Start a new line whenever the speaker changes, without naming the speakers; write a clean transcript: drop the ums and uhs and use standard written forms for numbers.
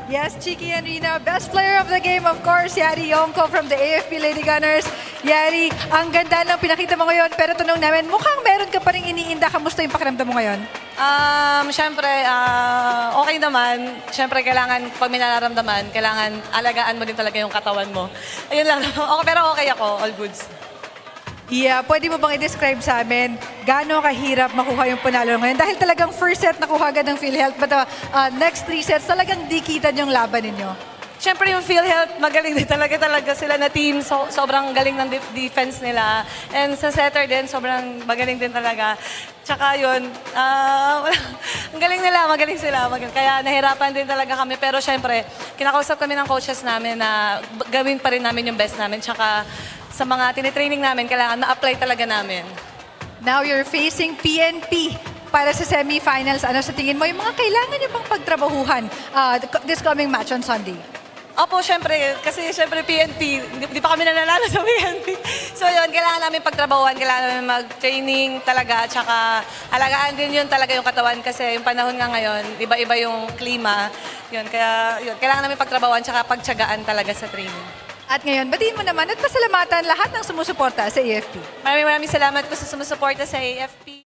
Yes, Chiki and Rina. Best player of the game, of course, Yari Yongko from the AFP Lady Gunners. Yari, ang ganda ng pinakita mo ngayon. Pero tanong namin, mukhang meron ka pa rin iniinda. Kamusta yung pakiramdam mo ngayon?
Siyempre, okay naman. Siyempre, kailangan, pag may nararamdaman, kailangan alagaan mo din talaga yung katawan mo. Ayun lang. Okay, pero okay ako. All goods.
Yeah, pwede mo bang i-describe sa amin gaano kahirap makuha yung panalo ngayon? Dahil talagang first set nakuha agad ng PhilHealth, but next 3 sets talagang dikitan yung laban ninyo.
Siyempre yung PhilHealth, magaling din talaga sila na team. Sobrang galing ng defense nila. And sa setter din, sobrang magaling din talaga. Tsaka yun, ang galing nila, magaling sila. Kaya nahirapan din talaga kami. Pero siyempre, kinakausap kami ng coaches namin na gawin pa rin namin yung best namin. Tsaka sa mga tinitraining namin, kailangan ma-apply talaga namin.
Now you're facing PNP para sa semifinals. Ano sa tingin mo yung mga kailangan niyo pang pagtrabahuhan this coming match on Sunday?
Opo, syempre. Kasi syempre PNP, di pa kami nananalo sa PNP. So yun, kailangan namin pagtrabahuhan, kailangan namin mag-training talaga. Tsaka alagaan din yun talaga yung katawan kasi yung panahon nga ngayon, iba-iba yung klima. Yun, kaya yun, kailangan namin pagtrabahuhan tsaka pagtsagaan talaga sa training.
At ngayon, batiin mo naman at pasalamatan lahat ng sumusuporta sa AFP.
Maraming salamat po sa sumusuporta sa AFP.